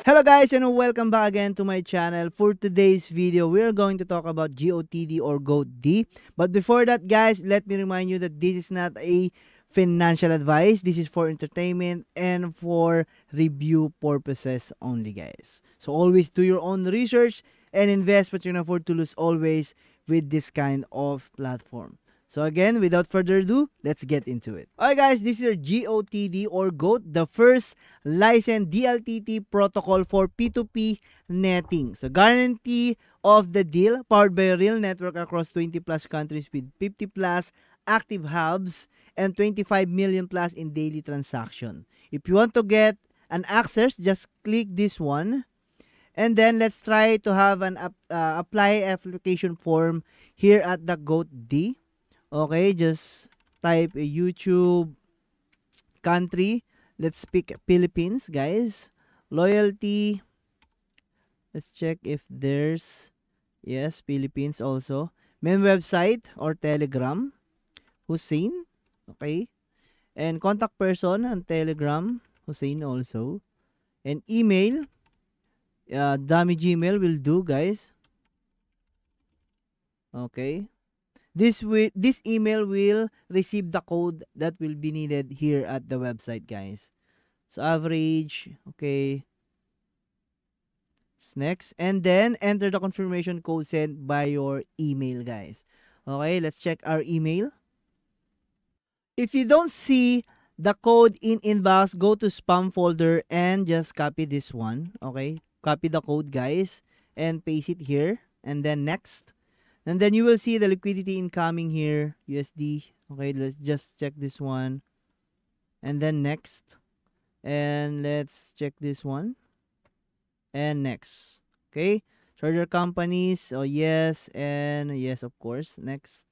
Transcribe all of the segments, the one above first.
Hello guys and welcome back again to my channel. For today's video, we're going to talk about GOTD or GOTD. But before that guys, let me remind you that this is not a financial advice. This is for entertainment and for review purposes only guys. So always do your own research and invest what you can afford to lose always with this kind of platform. So again, without further ado, let's get into it. Alright guys, this is your GOTD or GOAT, the first licensed DLTT protocol for P2P netting. So guarantee of the deal powered by a real network across 20 plus countries with 50 plus active hubs and 25 million plus in daily transaction. If you want to get an access, just click this one. And then let's try to have an apply application form here at the GOATD. Okay, just type a YouTube country. Let's pick Philippines, guys. Loyalty. Let's check if there's, yes, Philippines also. Main website or Telegram. Hussein. Okay. And contact person on Telegram. Hussein also. And email. Dummy Gmail will do, guys. Okay. This email will receive the code that will be needed here at the website, guys. So average, okay. Next, and then enter the confirmation code sent by your email, guys. Okay, let's check our email. If you don't see the code in inbox, go to spam folder and just copy this one. Okay, copy the code, guys, and paste it here, and then next. And then you will see the liquidity incoming here, USD. Okay, let's just check this one. And then next. And let's check this one. And next. Okay. Charger companies. Oh, yes. And yes, of course. Next.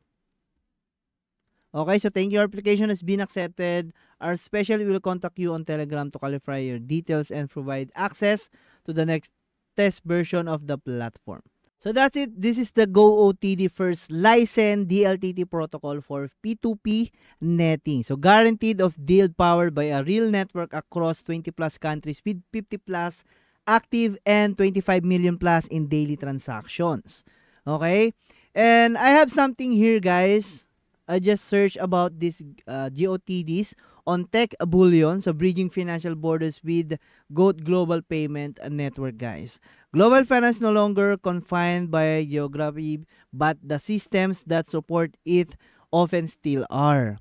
Okay, so thank you. Your application has been accepted. Our specialist will contact you on Telegram to clarify your details and provide access to the next test version of the platform. So that's it. This is the GOATD first licensed DLTT protocol for P2P netting. So guaranteed of deal powered by a real network across 20 plus countries with 50 plus active and 25 million plus in daily transactions. Okay? And I have something here, guys. I just searched about these GOTDs on Tech Bullion, so bridging financial borders with GOAT Global Payment Network, guys. Global finance no longer confined by geography, but the systems that support it often still are.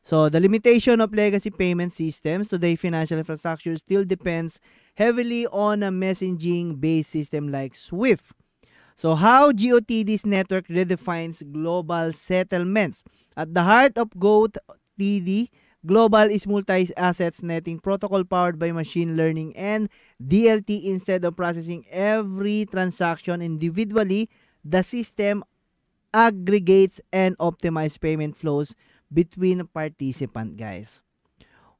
So the limitation of legacy payment systems, today financial infrastructure still depends heavily on a messaging-based system like SWIFT. So how GOTD's network redefines global settlements. At the heart of GOATD, Global is multi-assets netting protocol powered by machine learning and DLT. Instead of processing every transaction individually, the system aggregates and optimizes payment flows between participants, guys.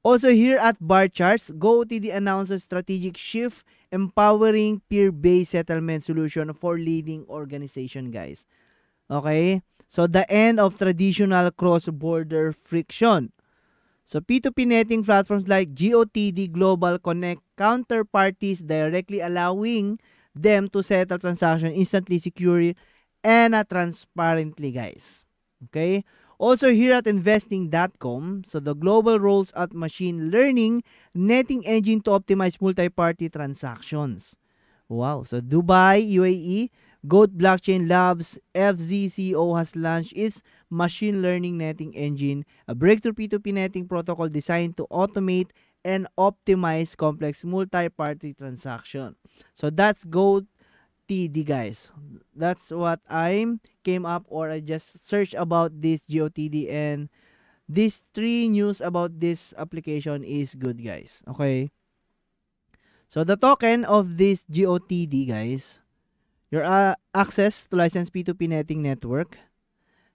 Also here at bar charts, GOATD announces strategic shift empowering peer-based settlement solution for leading organization, guys. Okay? So the end of traditional cross-border friction. So P2P netting platforms like GOTD Global connect counterparties directly, allowing them to settle transactions instantly, securely, and transparently, guys. Okay? Also here at investing.com, so the global rolls out machine learning netting engine to optimize multi-party transactions. Wow. So Dubai, UAE, GOAT Blockchain Labs, FZCO has launched its machine learning netting engine, a breakthrough P2P netting protocol designed to automate and optimize complex multi-party transaction. So that's GOATD, guys. That's what I came up, or I just searched about this GOTD, and these three news about this application is good, guys. Okay. So the token of this GOTD, guys, your access to licensed P2P netting network.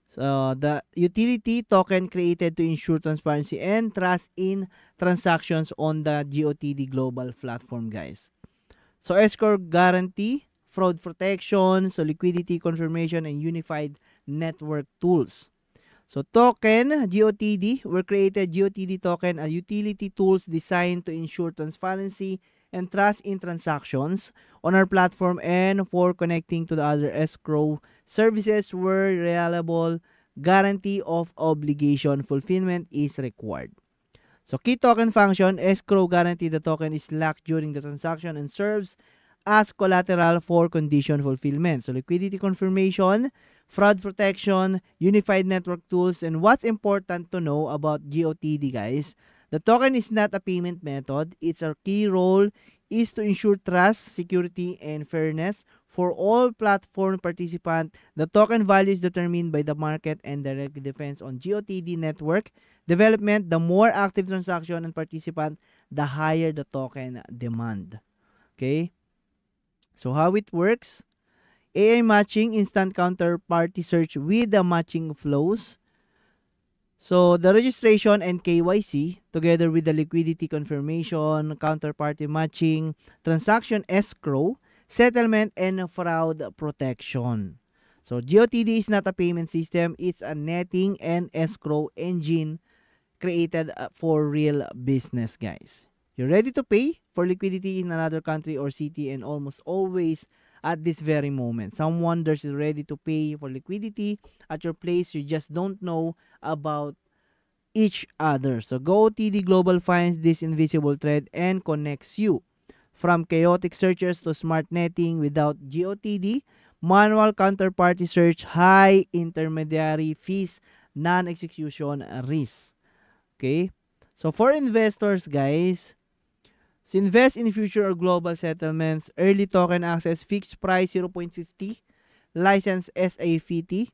So the utility token created to ensure transparency and trust in transactions on the GOTD global platform, guys. So escrow guarantee, fraud protection, so liquidity confirmation, and unified network tools. So token, GOTD, were created GOTD token, a utility tools designed to ensure transparency and trust in transactions on our platform, and for connecting to the other escrow services where reliable guarantee of obligation fulfillment is required. So key token function, escrow guarantee the token is locked during the transaction and serves as collateral for condition fulfillment. So liquidity confirmation, fraud protection, unified network tools, and what's important to know about GOTD, guys, the token is not a payment method. Its key role is to ensure trust, security, and fairness for all platform participants. The token value is determined by the market and directly depends on GOTD network development. The more active transaction and participant, the higher the token demand. Okay? So how it works? AI matching, instant counterparty search with the matching flows. So the registration and KYC together with the liquidity confirmation, counterparty matching, transaction escrow, settlement, and fraud protection. So GOTD is not a payment system, it's a netting and escrow engine created for real business, guys. You're ready to pay for liquidity in another country or city, and almost always at this very moment, someone there is ready to pay for liquidity at your place. You just don't know about each other. So GoTD Global finds this invisible thread and connects you. From chaotic searches to smart netting, without GOTD, manual counterparty search, high intermediary fees, non-execution risk. Okay? So for investors, guys, to invest in future or global settlements, early token access, fixed price 0.50, license SAFT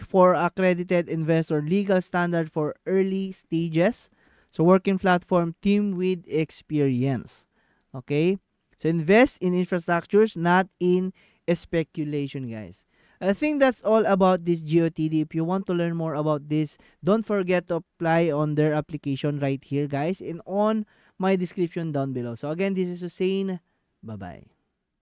for accredited investor, legal standard for early stages. So working platform, team with experience. Okay? So invest in infrastructures, not in speculation, guys. I think that's all about this GOTD. If you want to learn more about this, don't forget to apply on their application right here, guys, and on my description down below. So again, this is Hussein. Bye-bye.